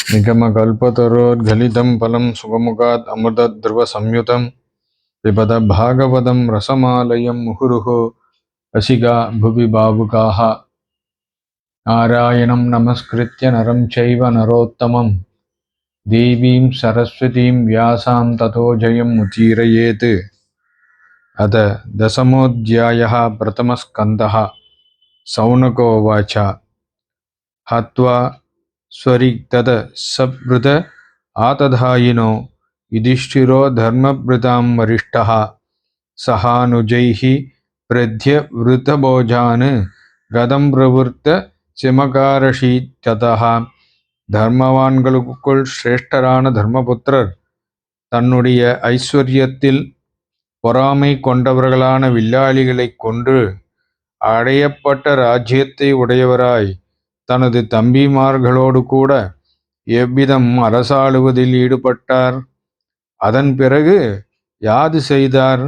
निगमकल्पतरोद्गलितं फलं सुगमुखात् अमृतद्रवसंयुतं पिबत भागवतं रसमालयं मुहुरुः रसिका भुवि भावुकाः नारायणं नमस्कृत्य नरं चैव नरोत्तमं देवीं सरस्वतीं व्यासां ततो जयमुदीरयेत्। अथ दशमोऽध्यायः प्रथमस्कन्धः। सौनको उवाच हत्वा स्वरिक्तत सभृत आतधायिनो युधिष्ठिरो धर्मभृतां वरिष्ठः सहानुजैः प्रध्यवृतभोजान् गदं प्रवृत्त சிமகாரஷீத்யதः. தர்மவான்களுக்குள் சிரேஷ்டரான தர்மபுத்திரர் தன்னுடைய ஐஸ்வர்யத்தில் பொறாமை கொண்டவர்களான வில்லாளிகளைக் கொன்று அடையப்பட்ட ராஜ்யத்தை உடையவராய் தனது தம்பிமார்களோடு கூட எவ்விதம் அரசாளுவதில் ஈடுபட்டார். அதன் பிறகு யாது செய்தார்?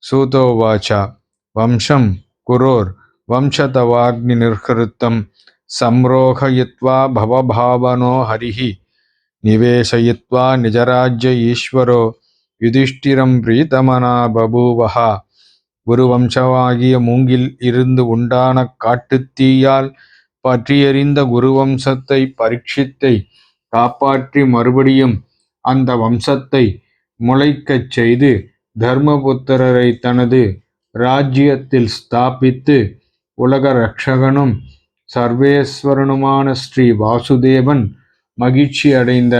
சூதோவாச்சா வம்சம் குரோர் வம்சதவாக்னி நிர்ஹருத்தம் சம்ரோகயித்வா பவபாவனோ ஹரிஹி நிவேசயித்வா நிஜராஜ்ய ஈஸ்வரோ யுதிஷ்டிரம் பிரீதமனா பபூவஹா. ஒரு வம்சமாகிய மூங்கில் இருந்து உண்டான காட்டுத்தீயால் பற்றியெறிந்த குருவம்சத்தை பரீட்சித்தை காப்பாற்றி மறுபடியும் அந்த வம்சத்தை முளைக்கச் செய்து தர்மபுத்திரரை தனது ராஜ்யத்தில் ஸ்தாபித்து உலக ரட்சகனும் சர்வேஸ்வரனுமான ஸ்ரீ வாசுதேவன் மகிழ்ச்சி அடைந்த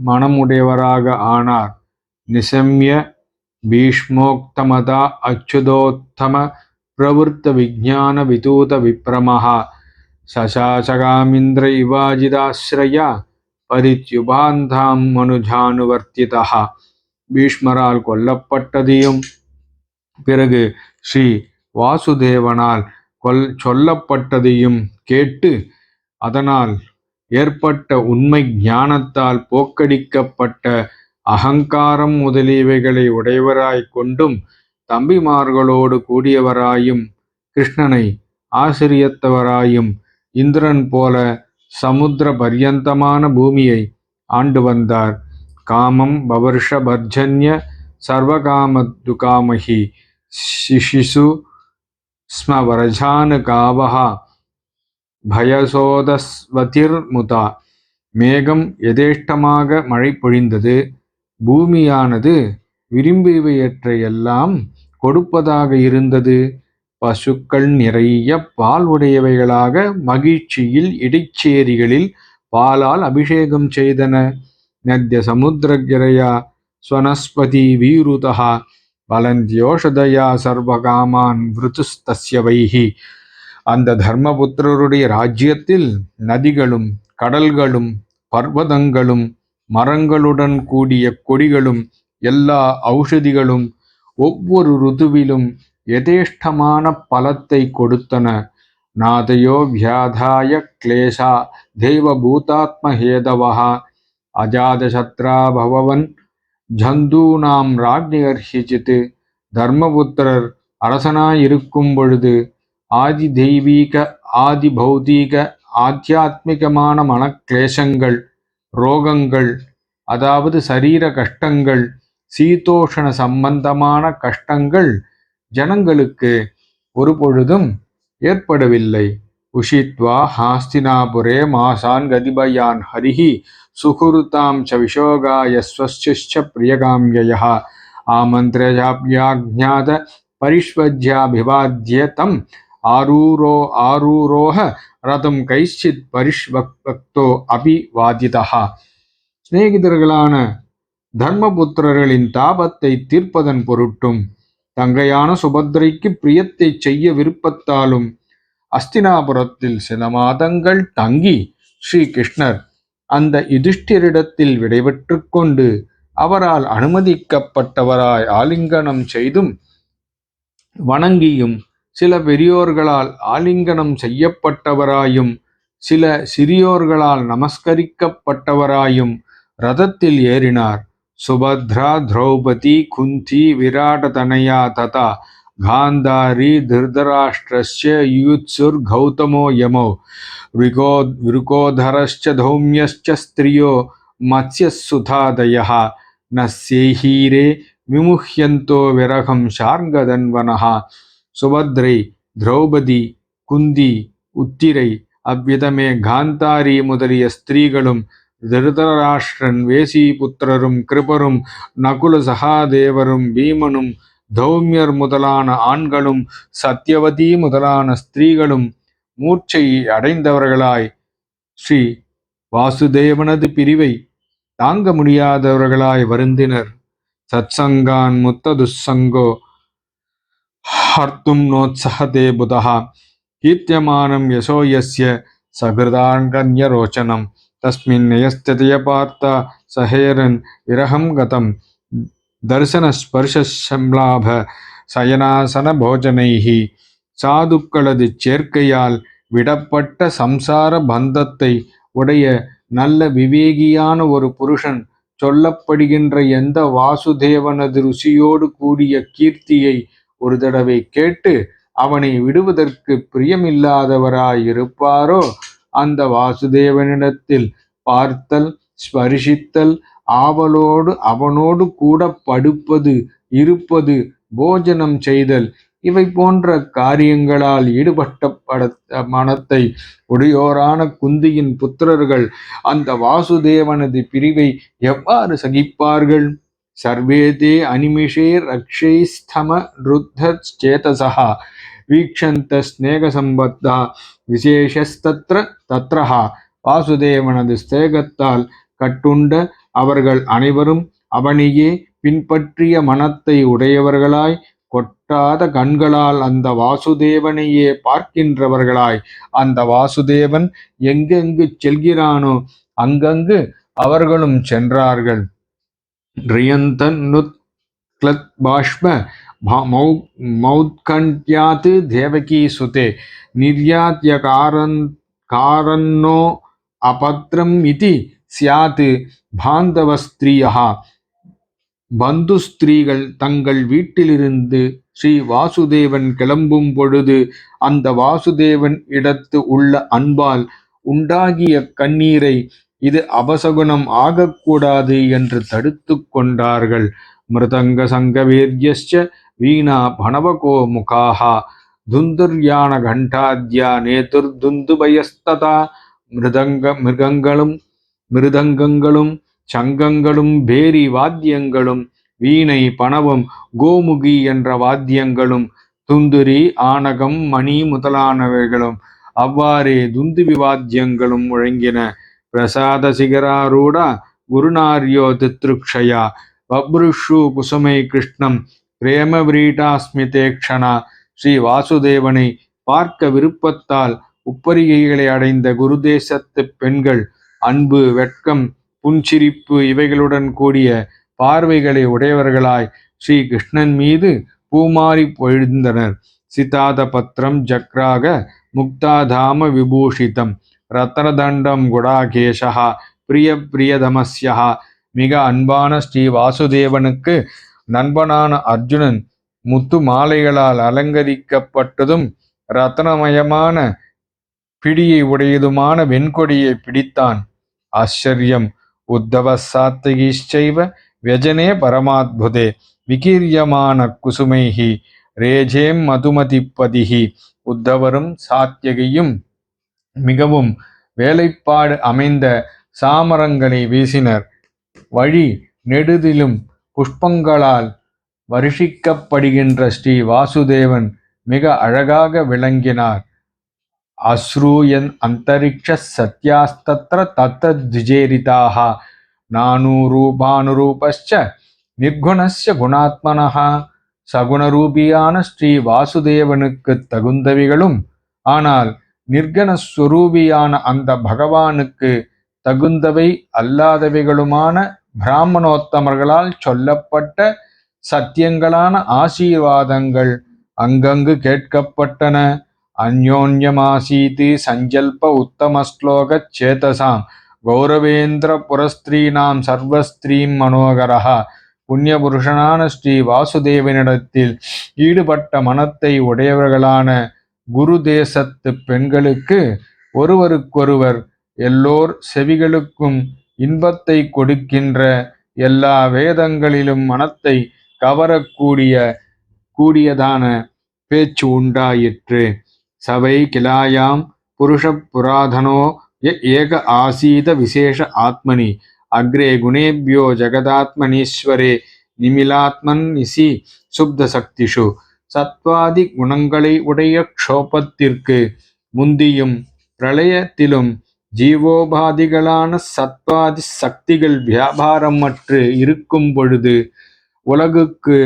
மனமுடையவராக ஆனார். நிசம்ய பீஷ்மோக்தமதா அச்சுதோத்தம பிரவருத்த விஜான விதூத விப்ரமஹா சசாசகாமிந்திர இவாஜிதாஸ்ரயா பரித்யுபாந்தாம் மனுஜானுவர்த்திதா. பீஷ்மரால் கொல்லப்பட்டதையும் பிறகு ஸ்ரீ வாசுதேவனால் சொல்லப்பட்டதையும் கேட்டு அதனால் ஏற்பட்ட உண்மை ஞானத்தால் போக்கடிக்கப்பட்ட அகங்காரம் முதலியவைகளை உடையவராய் கொண்டும் தம்பிமார்களோடு கூடியவராயும் கிருஷ்ணனை ஆசிரியத்தவராயும் இந்திரன் போல சமுத்திர பர்யந்தமான பூமியை ஆண்டு வந்தார். காமம் பவர்ஷ பர்ஜன்ய சர்வகாமதுகாமஹி சிசிசு ஸ்மவரஜானு காவஹா பயசோதஸ்வதிர்முதா. மேகம் எதேஷ்டமாக மழை பொழிந்தது. பூமியானது விரும்பியவற்றையெல்லாம் கொடுப்பதாக இருந்தது. பசுக்கள் நிறைய பால் உடையவைகளாக மகிழ்ச்சியில் இடைச்சேரிகளில் பாலால் அபிஷேகம் செய்தன. நத்ய சமுத்திரகிரயா ஸ்வனஸ்பதி வீருதா பலந்தியோஷதயா சர்வகாமான் விருதுஸ்தஸ்ய வைஹி. அந்த தர்மபுத்திரருடைய ராஜ்யத்தில் நதிகளும் கடல்களும் பர்வதங்களும் மரங்களுடன் கூடிய கொடிகளும் எல்லா ஔஷதிகளும் ஒவ்வொரு ருதுவிலும் யதேஷ்டமான பலத்தை கொடுத்தன. நாதயோ வியாதாய கிளேஷா தேவபூதாத்மஹேதவஹா அஜாதசத்ரா பவவன் ஜந்தூனாம் ராஜ்ஞர்ஹிசித். தர்மபுத்திரர் அரசனாயிருக்கும் பொழுது ஆதி தெய்வீக ஆதி பௌதீக ஆத்தியாத்மிகமான மனக்லேசங்கள், ரோகங்கள், அதாவது சரீர கஷ்டங்கள், சீதோஷண சம்பந்தமான கஷ்டங்கள் ஜனங்களுக்கு ஒரு பொழுதும் ஏற்படவில்லை. உஷித்வா ஹாஸ்தினாபுரே மாசான் கதிபயான் ஹரிஹி சுகுருதாம் ச விஷோகாய ஸ்வஸ்சிஷ்ச பிரியகாம்யயः ஆமந்திரயாப்யாஜ்ஞாத பரிஷ்வஜ்யாபிவாத்ய தம் ஆரூரோஹ ரதம் கைச்சித் பரிஷ்வக்தோ அபிவாதிதா. சிநேகிதர்களான தர்மபுத்திரர்களின் தாபத்தை தீர்ப்பதன் பொருட்டும் தங்கையான சுபத்ரைக்கு பிரியத்தை செய்ய விருப்பத்தாலும் அஸ்தினாபுரத்தில் சில மாதங்கள் தங்கி ஸ்ரீகிருஷ்ணர் அந்த யுதிஷ்டிரிடத்தில் விடைபெற்று கொண்டு அவரால் அனுமதிக்கப்பட்டவராய் ஆலிங்கனம் செய்தும் வணங்கியும் சில பெரியோர்களால் ஆலிங்கனம் செய்யப்பட்டவராயும் சில சிறியோர்களால் நமஸ்கரிக்கப்பட்டவராயும் ரதத்தில் ஏறினார். சுபத்ரா திரௌபதி குந்தி விராடதனயா ததா காந்தாரி திருதராஷ்டிரஸ்ய யூத்சுர்கௌதமோ யமோ விருகோதரஸ்ச தௌம்யஸ்ச ஸ்திரியோ மத்ஸ்யசுதாதயः நஸ்யைஹீரே விமுஹ்யந்தோ விரகம் ஷார்ங்கதன்வனः. சுபத்ரை, திரௌபதி, குந்தி, உத்திரை, அவ்விதமே காந்தாரி முதலிய ஸ்திரீகளும் திருதராஷ்டிரன் வேசிபுத்திரரும் கிருபரும் நகுல சகாதேவரும் பீமனும் தௌமியர் முதலான ஆண்களும் சத்யவதி முதலான ஸ்திரீகளும் மூர்ச்சை அடைந்தவர்களாய் ஸ்ரீ வாசுதேவனது பிரிவை தாங்க முடியாதவர்களாய் வருந்தினர். சத்சங்கான் முத்த துஸ்ஸங்கோ ஹர்த்தும் நோத்சஹதே புதः கீர்த்தியமானம் யசோ யஸ்ய சகிருதாங்கன்யரோச்சனம் தஸ்மின் நயஸ்ததய பார்த்தா சஹேரன் விரகம் கதம் தர்சன ஸ்பர்ஷம்லாப சயனாசன போஜனைஹி. சாதுக்களது சேர்க்கையால் விடப்பட்ட சம்சார பந்தத்தை உடைய நல்ல விவேகியான ஒரு புருஷன் சொல்லப்படுகின்ற எந்த வாசுதேவனது ருசியோடு கூடிய கீர்த்தியை ஒரு தடவை கேட்டு அவனை விடுவதற்கு பிரியமில்லாதவராயிருப்பாரோ அந்த வாசுதேவனிடத்தில் பார்த்தல், ஸ்பரிசித்தல், ஆவலோடு அவனோடு கூட படுப்பது, இருப்பது, போஜனம் செய்தல் இவை போன்ற காரியங்களால் ஈடுபட்ட மனத்தை உடையோரான குந்தியின் புத்திரர்கள் அந்த வாசுதேவனது பிரிவை எவ்வாறு சகிப்பார்கள்? சர்வேதே அனிமிஷே ரக்ஷைஸ்தம ருத்தச்சேதசः வீக்ஷந்த ஸ்நேக சம்பத்தா விசேஷஸ்தத்ர தத்ரஹா. வாசுதேவனது ஸ்நேகத்தால் கட்டுண்ட அவர்கள் அனைவரும் அவனையே பின்பற்றிய மனத்தை உடையவர்களாய் கொட்டாத கண்களால் அந்த வாசுதேவனையே பார்க்கின்றவர்களாய் அந்த வாசுதேவன் எங்கெங்கு செல்கிறானோ அங்கங்கு அவர்களும் சென்றார்கள். ரியந்தன்னுத்க்லத்பாஷ்ப மௌத்கண்ட்யாத் தேவகி சுதே நிர்யாத்ய காரன்னோ அபத்ரம் இதி ஸ்யாத் பாந்தவஸ்திரீயः. பந்து ஸ்திரீகள் தங்கள் வீட்டிலிருந்து ஸ்ரீ வாசுதேவன் கிளம்பும் பொழுது அந்த வாசுதேவன் இடத்து உள்ள அன்பால் உண்டாகிய கண்ணீரை இது அபசகுனம் ஆகக்கூடாது என்று தடுத்து கொண்டார்கள். மிருதங்க சங்கவீர்யஸ்ச வீணா பணவகோ முகாஹா துந்துர்யான கண்டாத்யா நேதுர்துந்துபயஸ்ததா. மிருதங்கங்களும் சங்கங்களும் பேரி வாத்தியங்களும் வீணை, பணவம், கோமுகி என்ற வாத்தியங்களும் துந்துரி, ஆனகம், மணி முதலானவைகளும் அவ்வாறே துந்துபி வாத்தியங்களும் முழங்கின. பிரசாத சிகராரூட குருநாரியோ தித்ருக்ஷயா பப்ருஷு குசுமை கிருஷ்ணம் பிரேம விரீட்டாஸ்மிதேக்ஷணா. ஸ்ரீ வாசுதேவனை பார்க்க விருப்பத்தால் உப்பரிகைகளை அடைந்த குருதேசத்து பெண்கள் அன்பு, வெட்கம், புன்சிரிப்பு இவைகளுடன் கூடிய பார்வைகளை உடையவர்களாய் ஸ்ரீ கிருஷ்ணன் மீது பூமாரி பொழிந்தனர். சிதாத பத்திரம் ஜக்ராக முக்தாதாம விபூஷிதம் ரத்னதண்டம் குடாகேஷா பிரிய பிரியதமஸ்யா. மிக அன்பான ஸ்ரீ வாசுதேவனுக்கு நண்பனான அர்ஜுனன் முத்து மாலைகளால் அலங்கரிக்கப்பட்டதும் ரத்னமயமான பிடியை உடையதுமான வெண்கொடியை பிடித்தான். ஆச்சரியம் உத்தவ சாத்விகிச்சைவ வியஜனே பரமாத்புதே விகீரியமான குசுமைஹி ரேஜேம் மதுமதிப்பதிஹி. உத்தவரும் சாத்யகியும் மிகவும் வேலைப்பாடு அமைந்த சாமரங்களை வீசினர். வழி நெடுதிலும் புஷ்பங்களால் வருஷிக்கப்படுகின்ற ஸ்ரீ வாசுதேவன் மிக அழகாக விளங்கினார். அஸ்ரூயன் அந்தரிக்ஷ சத்யாஸ்தத்ர தத்த திஜேரிதாக நானூரூபானுரூபஸ்ச நிர்குணஸ்ய குணாத்மனஹ. சகுணரூபியான ஸ்ரீ வாசுதேவனுக்கு தகுந்தவைகளும் ஆனால் நிர்குணஸ்வரூபியான அந்த பகவானுக்கு தகுந்தவை அல்லாதவைகளுமான பிராமணோத்தமர்களால் சொல்லப்பட்ட சத்தியங்களான ஆசீர்வாதங்கள் அங்கங்கு கேட்கப்பட்டன. அந்யோன்யமாசீதி சஞ்சல்ப உத்தமஸ்லோக சேதசாம் கௌரவேந்திர புரஸ்திரீனாம் சர்வஸ்திரீம் மனோகரஹ. புண்ணிய புருஷனான ஸ்ரீ வாசுதேவனிடத்தில் ஈடுபட்ட மனத்தை உடையவர்களான குரு தேசத்து பெண்களுக்கு ஒருவருக்கொருவர் எல்லோர் செவிகளுக்கும் இன்பத்தை கொடுக்கின்ற எல்லா வேதங்களிலும் மனத்தை கூடியதான பேச்சு உண்டாயிற்று. சவை கிலாயாம் புருஷ புராதனோ ஏக ஆசீத விசேஷ ஆத்மனி அக்ரே குணேபியோ ஜெகதாத்மனீஸ்வரே நிமிலாத்மன் நிசி சுப்த சக்திஷு. சத்வாதி குணங்களை உடைய க்ஷோபத்திற்கு முந்தியும் பிரளயத்திலும் ஜீவோபாதிகளான சத்வாதி சக்திகள் வியாபாரமற்று இருக்கும் பொழுது உலகுக்கு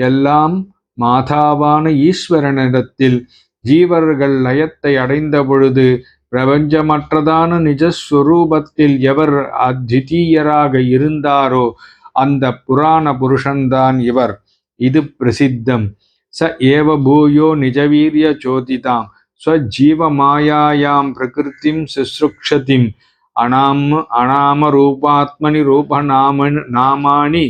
எல்லாம் மாதாவான ஈஸ்வரனிடத்தில் ஜீவர்கள் லயத்தை அடைந்த பொழுது பிரபஞ்சமற்றதான நிஜஸ்வரூபத்தில் எவர் அத்விதீயராக இருந்தாரோ அந்த புராண புருஷன்தான் இவர். இது பிரசித்தம். ச ஏவ பூயோ நிஜவீரிய சோதிதாம் ஸ்வஜீவமாயாயாம் பிரகிருதிம் சுஸ்ருக்ஷதிம் அநாம ரூபாத்மனி நாமானி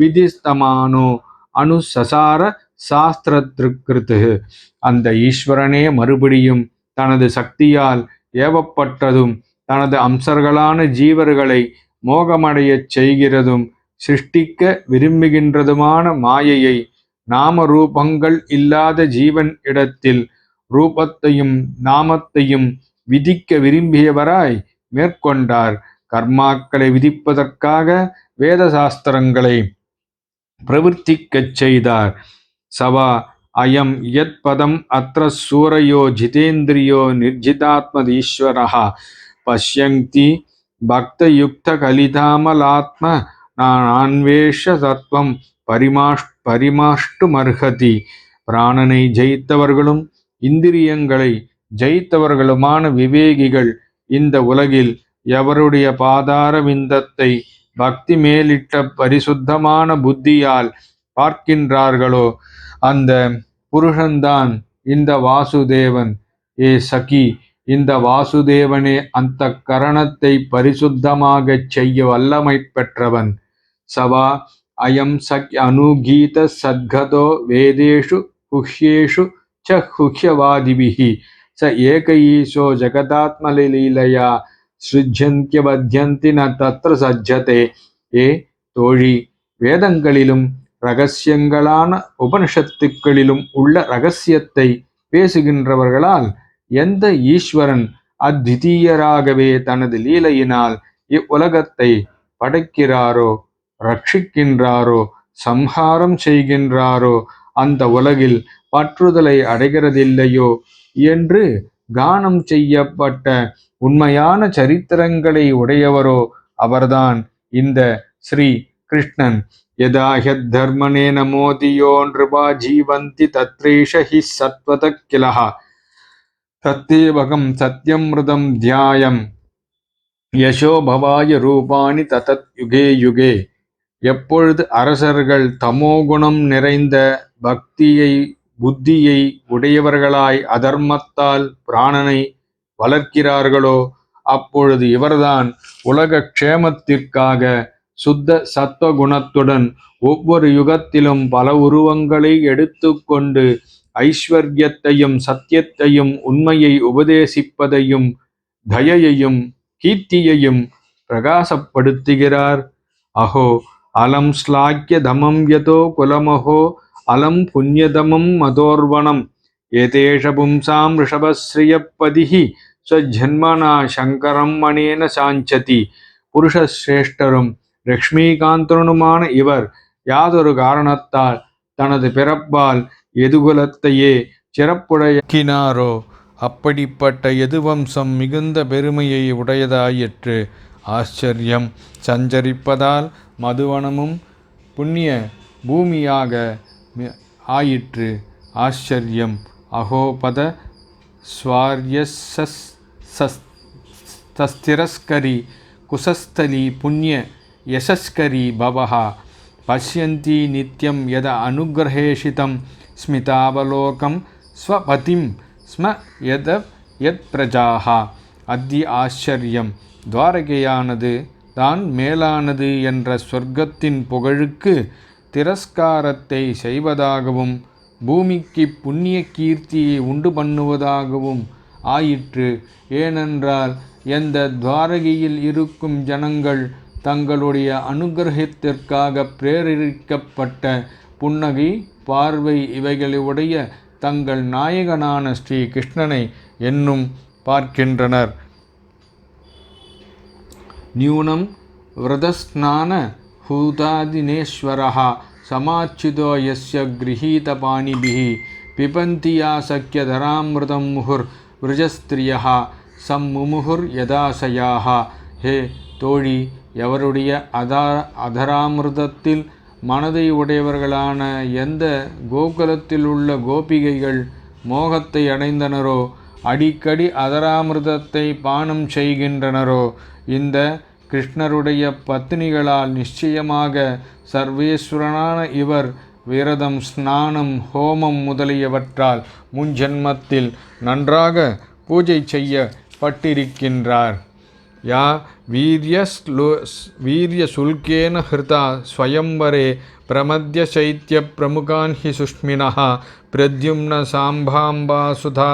விதிஸ்தமானோ அனுசசார சாஸ்திரத்திற்கு. அந்த ஈஸ்வரனே மறுபடியும் தனது சக்தியால் ஏவப்பட்டதும் தனது அம்சர்களான ஜீவர்களை மோகமடையச் செய்கிறதும் சிருஷ்டிக்க விரும்புகின்றதுமான மாயையை நாம ரூபங்கள் இல்லாத ஜீவன் இடத்தில் ரூபத்தையும் நாமத்தையும் விதிக்க விரும்பியவராய் மேற்கொண்டார். கர்மாக்களை விதிப்பதற்காக வேத சாஸ்திரங்களை பிரவர்த்திக்கச் செய்தார். சவா அயம் யத் பதம் அத்ர சூரையோ ஜிதேந்திரியோ நிர்ஜிதாத்மதீஸ்வரः பஷ்யந்தி பக்தயுக்த கலிதாமலாத்ம நான்வேஷ தத்துவம் பரிமாஷ்டுமர்ஹதி. பிராணனை ஜெயித்தவர்களும் இந்திரியங்களை ஜெயித்தவர்களுமான விவேகிகள் இந்த உலகில் எவருடைய பாதார விந்தத்தை பக்தி மேலிட்ட பரிசுத்தமான புத்தியால் பார்க்கின்றார்களோ அந்த புருஷன்தான் இந்த வாசுதேவன். ஏ சகி, இந்த வாசுதேவனே அந்த கரணத்தை பரிசுத்தமாகச் செய்ய வல்லமை பெற்றவன். சவா அயம் சக் அனுகீத சத்கதோ வேதேஷு குஹ்யேஷு ச குஹ்யவாதிபிஹி ச ஏக ஈசோ ஜகதாத்மலீலையா சிருஜ்யந்த்யபத்யந்தி ந தத்ர சஜ்ஜதே. ஏ தோழி, வேதங்களிலும் இரகசியங்களான உபனிஷத்துக்களிலும் உள்ள இரகசியத்தை பேசுகின்றவர்களால் எந்த ஈஸ்வரன் அத்விதீயராகவே தனது லீலையினால் இவ்வுலகத்தை படைக்கிறாரோ, ரட்சிக்கின்றாரோ, சம்ஹாரம் செய்கின்றாரோ அந்த உலகில் பற்றுதலை அடைகிறதில்லையோ என்று கானம் செய்யப்பட்ட உண்மையான சரித்திரங்களை உடையவரோ அவர்தான் இந்த ஸ்ரீ கிருஷ்ணன். யதா ஹ்யத் தர்மனேன மோதியோ நிருபா ஜீவந்தி தத்ரேஷ ஹி சத்வத கிலஹ தத்தேவகம் சத்யம்ருதம் தியாயம் யசோ பவாய ரூபாணி ததத் யுகே யுகே. எப்பொழுது அரசர்கள் தமோகுணம் நிறைந்த புத்தியை உடையவர்களாய் அதர்மத்தால் பிராணனை வளர்க்கிறார்களோ அப்பொழுது இவர்தான் உலக க்ஷேமத்திற்காக சுத்த சத்வகுணத்துடன் ஒவ்வொரு யுகத்திலும் பல உருவங்களை எடுத்துக்கொண்டு ஐஸ்வர்யத்தையும் சத்தியத்தையும் உண்மையை உபதேசிப்பதையும் தயையையும் கீர்த்தியையும் பிரகாசப்படுத்துகிறார். அஹோ அலம் ஸ்லாக்கிய தமம் யதோ குலமஹோ அலம் புண்ணியதமம் மதோர்வணம் ஏதேஷ பும்சாம் ரிஷபஸ்ரீயப்பதிஹி ஸ்வஜன்மனா சங்கரம் மணேன சாஞ்சதி. புருஷஸ்ரேஷ்டரும் லக்ஷ்மிகாந்தனுமான இவர் யாதொரு காரணத்தால் தனது பிறப்பால் எதுகுலத்தையே சிறப்புடையாக்கினாரோ அப்படிப்பட்ட எதுவம்சம் மிகுந்த பெருமையை உடையதாயிற்று. ஆச்சரியம் சஞ்சரிப்பதால் மதுவனமும் புண்ணிய பூமியாக ஆயிற்று. ஆச்சரியம் அகோபத ஸ்வார்யஸ்திரஸ்கரி குசஸ்தலி புண்ணிய யசஸ்கரி பவஹ பஷ்யந்தி நித்யம் யத அனுகிரஹேஷிதம் ஸ்மிதாவலோகம் ஸ்வபதிம் ஸ்ம யத் பிரஜாஹ. அத்தி ஆச்சரியம். துவாரகையானது தான் மேலானது என்ற சொர்க்கத்தின் புகழுக்கு திரஸ்காரத்தை செய்வதாகவும் பூமிக்கு புண்ணிய கீர்த்தியை உண்டு பண்ணுவதாகவும் ஆயிற்று. ஏனென்றால் எந்த துவாரகையில் இருக்கும் ஜனங்கள் தங்களுடைய அனுகிரகத்திற்காக பிரேரிக்கப்பட்ட புன்னகை, பார்வை இவைகளுடைய தங்கள் நாயகனான ஸ்ரீ கிருஷ்ணனை என்னும் பார்க்கின்றனர். நியூனம் விரதஸ்நான ஹூதாதினேஸ்வரஹ சமாச்சிதோ யஸ்ய கிரஹீத பாணிபிஹி பிபந்தி யாசக்ய தராமிருதம் முகுர் விரஜஸ்திரியஹ சம்முமுகுர் யதாசயாஹ. ஹே தோழி, எவருடைய அதராமிருதத்தில் மனதை உடையவர்களான எந்த கோகுலத்தில் உள்ள கோபிகைகள் மோகத்தை அடைந்தனரோ, அடிக்கடி அதராமிருதத்தை பானம் செய்கின்றனரோ, இந்த கிருஷ்ணருடைய பத்னிகளால் நிச்சயமாக சர்வேஸ்வரனான இவர் விரதம், ஸ்நானம், ஹோமம் முதலியவற்றால் முன்ஜென்மத்தில் நன்றாக பூஜை செய்யப்பட்டிருக்கின்றார். யா வீரியசுல்கேன ஹிருதா ஸ்வயம்வரே பிரமத்ய சைத்ய பிரமுகான் ஹி சுஷ்மினஹ பிரத்யும்ன சாம்பாம்பா சுதா